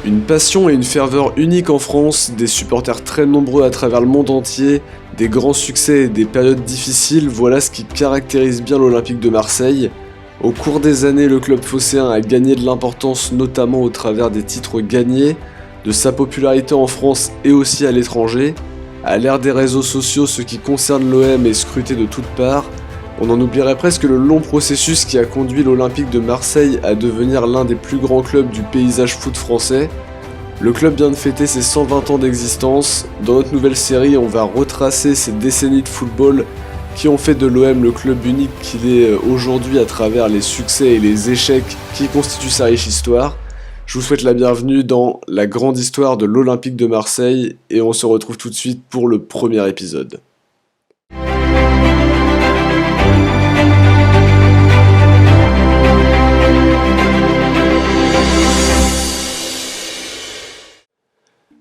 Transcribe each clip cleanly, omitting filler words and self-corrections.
Une passion et une ferveur uniques en France, des supporters très nombreux à travers le monde entier, des grands succès et des périodes difficiles, voilà ce qui caractérise bien l'Olympique de Marseille. Au cours des années, le club phocéen a gagné de l'importance notamment au travers des titres gagnés, de sa popularité en France et aussi à l'étranger. À l'ère des réseaux sociaux, ce qui concerne l'OM est scruté de toutes parts. On en oublierait presque le long processus qui a conduit l'Olympique de Marseille à devenir l'un des plus grands clubs du paysage foot français. Le club vient de fêter ses 120 ans d'existence. Dans notre nouvelle série, on va retracer ces décennies de football qui ont fait de l'OM le club unique qu'il est aujourd'hui à travers les succès et les échecs qui constituent sa riche histoire. Je vous souhaite la bienvenue dans la grande histoire de l'Olympique de Marseille et on se retrouve tout de suite pour le premier épisode.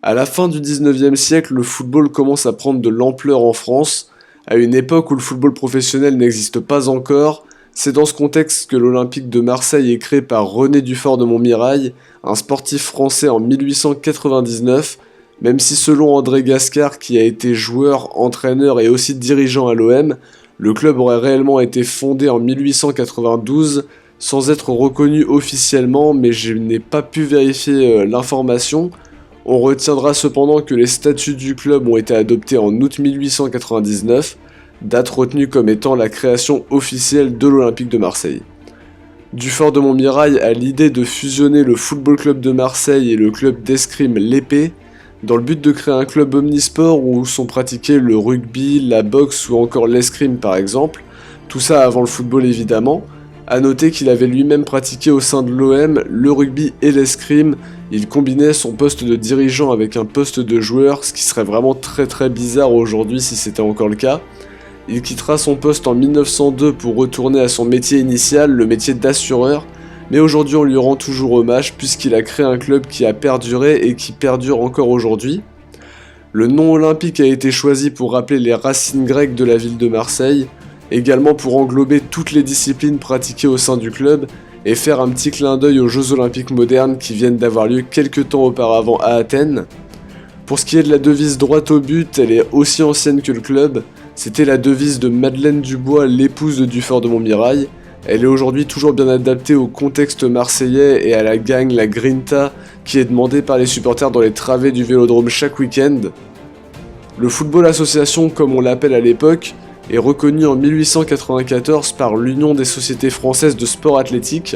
À la fin du 19e siècle, le football commence à prendre de l'ampleur en France. À une époque où le football professionnel n'existe pas encore, c'est dans ce contexte que l'Olympique de Marseille est créé par René Dufort de Montmirail, un sportif français en 1899, même si selon André Gascard, qui a été joueur, entraîneur et aussi dirigeant à l'OM, le club aurait réellement été fondé en 1892, sans être reconnu officiellement, mais je n'ai pas pu vérifier l'information. On retiendra cependant que les statuts du club ont été adoptés en août 1899, date retenue comme étant la création officielle de l'Olympique de Marseille. Dufort de Montmirail a l'idée de fusionner le Football Club de Marseille et le club d'escrime L'Épée, dans le but de créer un club omnisport où sont pratiqués le rugby, la boxe ou encore l'escrime par exemple, tout ça avant le football évidemment. A noter qu'il avait lui-même pratiqué au sein de l'OM le rugby et l'escrime. Il combinait son poste de dirigeant avec un poste de joueur, ce qui serait vraiment très bizarre aujourd'hui si c'était encore le cas. Il quittera son poste en 1902 pour retourner à son métier initial, le métier d'assureur, mais aujourd'hui on lui rend toujours hommage puisqu'il a créé un club qui a perduré et qui perdure encore aujourd'hui. Le nom olympique a été choisi pour rappeler les racines grecques de la ville de Marseille, également pour englober toutes les disciplines pratiquées au sein du club et faire un petit clin d'œil aux Jeux Olympiques modernes qui viennent d'avoir lieu quelques temps auparavant à Athènes. Pour ce qui est de la devise droite au but, elle est aussi ancienne que le club, c'était la devise de Madeleine Dubois, l'épouse de Dufort de Montmirail. Elle est aujourd'hui toujours bien adaptée au contexte marseillais et à la gang, la grinta, qui est demandée par les supporters dans les travées du Vélodrome chaque week-end. Le football association, comme on l'appelle à l'époque, est reconnu en 1894 par l'Union des sociétés françaises de sport athlétique.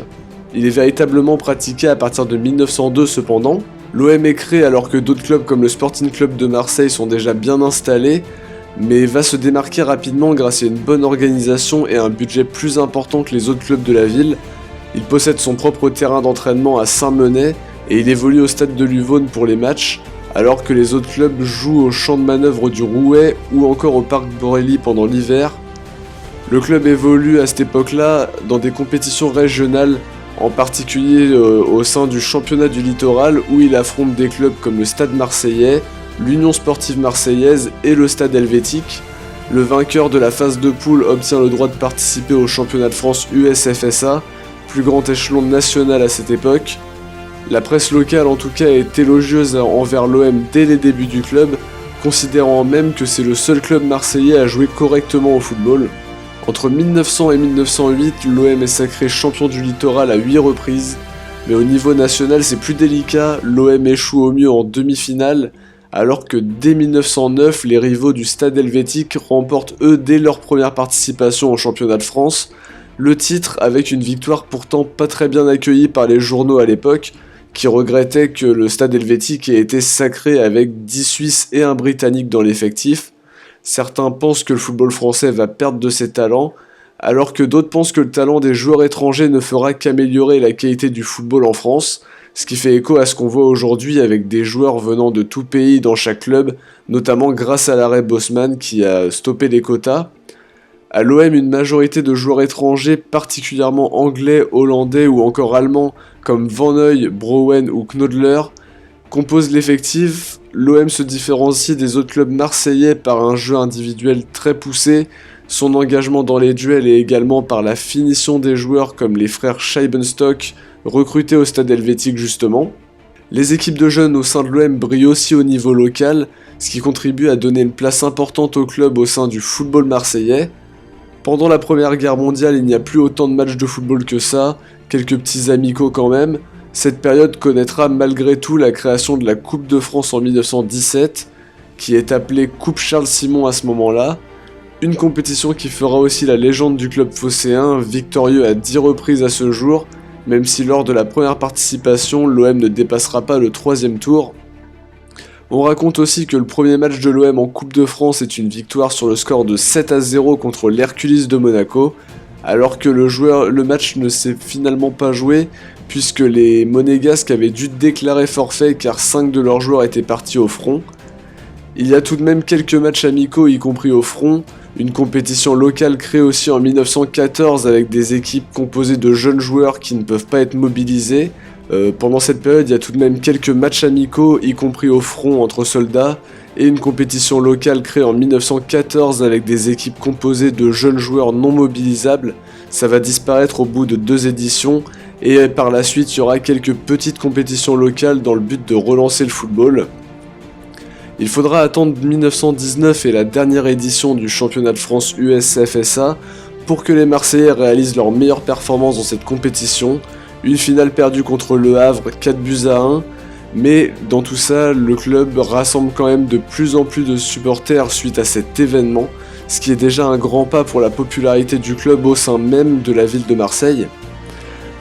Il est véritablement pratiqué à partir de 1902 cependant. L'OM est créé alors que d'autres clubs comme le Sporting Club de Marseille sont déjà bien installés, mais va se démarquer rapidement grâce à une bonne organisation et un budget plus important que les autres clubs de la ville. Il possède son propre terrain d'entraînement à Saint-Menet et il évolue au stade de Luvonne pour les matchs, alors que les autres clubs jouent au champ de manœuvre du Rouet ou encore au parc Borelli pendant l'hiver. Le club évolue à cette époque-là dans des compétitions régionales, en particulier au sein du championnat du littoral où il affronte des clubs comme le Stade Marseillais, l'Union Sportive Marseillaise et le Stade Helvétique. Le vainqueur de la phase de poule obtient le droit de participer au championnat de France USFSA, plus grand échelon national à cette époque. La presse locale en tout cas est élogieuse envers l'OM dès les débuts du club, considérant même que c'est le seul club marseillais à jouer correctement au football. Entre 1900 et 1908, l'OM est sacré champion du littoral à 8 reprises, mais au niveau national c'est plus délicat, l'OM échoue au mieux en demi-finale, alors que dès 1909, les rivaux du Stade Helvétique remportent eux dès leur première participation au championnat de France, le titre avec une victoire pourtant pas très bien accueillie par les journaux à l'époque, qui regrettait que le Stade Helvétique ait été sacré avec 10 Suisses et un Britannique dans l'effectif. Certains pensent que le football français va perdre de ses talents, alors que d'autres pensent que le talent des joueurs étrangers ne fera qu'améliorer la qualité du football en France, ce qui fait écho à ce qu'on voit aujourd'hui avec des joueurs venant de tout pays dans chaque club, notamment grâce à l'arrêt Bosman qui a stoppé les quotas. À l'OM, une majorité de joueurs étrangers, particulièrement anglais, hollandais ou encore allemands, comme Van Hooy, Brouwen ou Knodler, composent l'effectif. L'OM se différencie des autres clubs marseillais par un jeu individuel très poussé, son engagement dans les duels et également par la finition des joueurs comme les frères Scheibenstock, recrutés au Stade Helvétique justement. Les équipes de jeunes au sein de l'OM brillent aussi au niveau local, ce qui contribue à donner une place importante au club au sein du football marseillais. Pendant la Première Guerre mondiale, il n'y a plus autant de matchs de football que ça, quelques petits amicaux quand même. Cette période connaîtra malgré tout la création de la Coupe de France en 1917, qui est appelée Coupe Charles Simon à ce moment-là. Une compétition qui fera aussi la légende du club phocéen, victorieux à 10 reprises à ce jour, même si lors de la première participation, l'OM ne dépassera pas le 3e tour. On raconte aussi que le premier match de l'OM en Coupe de France est une victoire sur le score de 7-0 contre l'Hercules de Monaco, alors que le match ne s'est finalement pas joué, puisque les Monégasques avaient dû déclarer forfait car 5 de leurs joueurs étaient partis au front. Il y a tout de même quelques matchs amicaux, y compris au front, une compétition locale créée aussi en 1914 avec des équipes composées de jeunes joueurs qui ne peuvent pas être mobilisés. Pendant cette période, il y a tout de même quelques matchs amicaux, y compris au front entre soldats, et une compétition locale créée en 1914 avec des équipes composées de jeunes joueurs non mobilisables. Ça va disparaître au bout de 2 éditions, et par la suite, il y aura quelques petites compétitions locales dans le but de relancer le football. Il faudra attendre 1919 et la dernière édition du championnat de France USFSA pour que les Marseillais réalisent leur meilleure performance dans cette compétition. Une finale perdue contre Le Havre, 4-1, mais dans tout ça, le club rassemble quand même de plus en plus de supporters suite à cet événement, ce qui est déjà un grand pas pour la popularité du club au sein même de la ville de Marseille.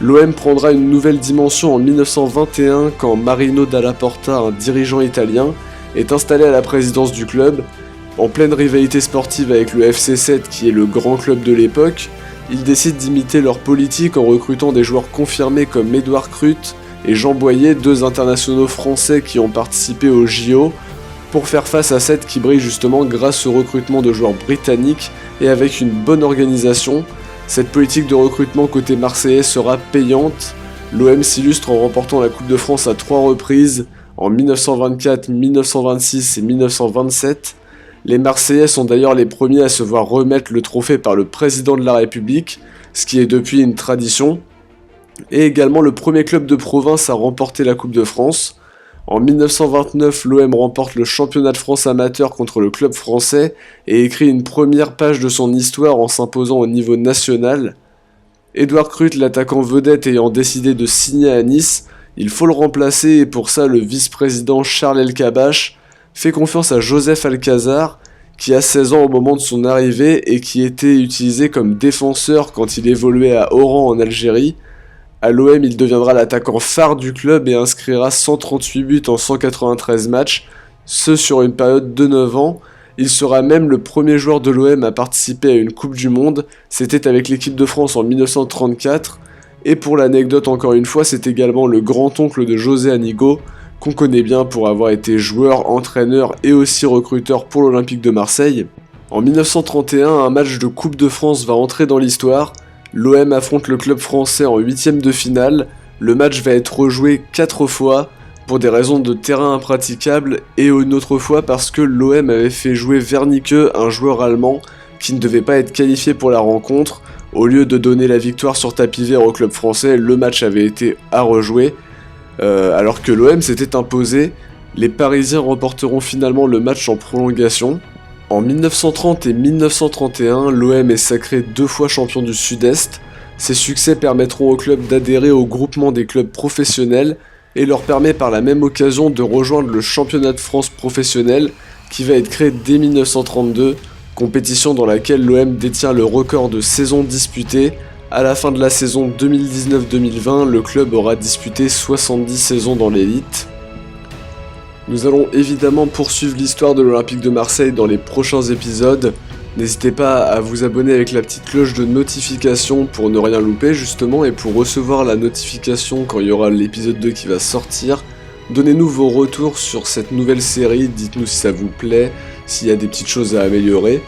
L'OM prendra une nouvelle dimension en 1921 quand Marino Dalla Porta, un dirigeant italien, est installé à la présidence du club. En pleine rivalité sportive avec le FC 7 qui est le grand club de l'époque, ils décident d'imiter leur politique en recrutant des joueurs confirmés comme Édouard Crute et Jean Boyer, 2 internationaux français qui ont participé au JO, pour faire face à 7 qui brille justement grâce au recrutement de joueurs britanniques et avec une bonne organisation. Cette politique de recrutement côté marseillais sera payante. L'OM s'illustre en remportant la Coupe de France à 3 reprises, en 1924, 1926 et 1927. Les Marseillais sont d'ailleurs les premiers à se voir remettre le trophée par le président de la République, ce qui est depuis une tradition, et également le premier club de province à remporter la Coupe de France. En 1929, l'OM remporte le championnat de France amateur contre le club français et écrit une première page de son histoire en s'imposant au niveau national. Édouard Crute, l'attaquant vedette ayant décidé de signer à Nice, il faut le remplacer et pour ça le vice-président Charles Elkabbach fait confiance à Joseph Alcazar, qui a 16 ans au moment de son arrivée et qui était utilisé comme défenseur quand il évoluait à Oran en Algérie. À l'OM, il deviendra l'attaquant phare du club et inscrira 138 buts en 193 matchs, ce sur une période de 9 ans. Il sera même le premier joueur de l'OM à participer à une Coupe du Monde, c'était avec l'équipe de France en 1934, et pour l'anecdote encore une fois, c'est également le grand-oncle de José Anigo, qu'on connaît bien pour avoir été joueur, entraîneur et aussi recruteur pour l'Olympique de Marseille. En 1931, un match de Coupe de France va entrer dans l'histoire. L'OM affronte le club français en 8ème de finale. Le match va être rejoué 4 fois pour des raisons de terrain impraticables et une autre fois parce que l'OM avait fait jouer Wernicke, un joueur allemand qui ne devait pas être qualifié pour la rencontre. Au lieu de donner la victoire sur tapis vert au club français, le match avait été à rejouer. Alors que l'OM s'était imposé, les Parisiens remporteront finalement le match en prolongation. En 1930 et 1931, l'OM est sacré 2 fois champion du Sud-Est. Ces succès permettront au club d'adhérer au groupement des clubs professionnels et leur permet par la même occasion de rejoindre le championnat de France professionnel qui va être créé dès 1932, compétition dans laquelle l'OM détient le record de saisons disputées. À la fin de la saison 2019-2020, le club aura disputé 70 saisons dans l'élite. Nous allons évidemment poursuivre l'histoire de l'Olympique de Marseille dans les prochains épisodes. N'hésitez pas à vous abonner avec la petite cloche de notification pour ne rien louper justement et pour recevoir la notification quand il y aura l'épisode 2 qui va sortir. Donnez-nous vos retours sur cette nouvelle série, dites-nous si ça vous plaît, s'il y a des petites choses à améliorer.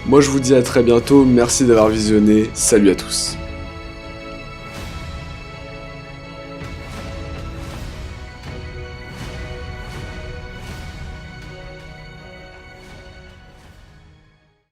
Moi je vous dis à très bientôt, merci d'avoir visionné, salut à tous.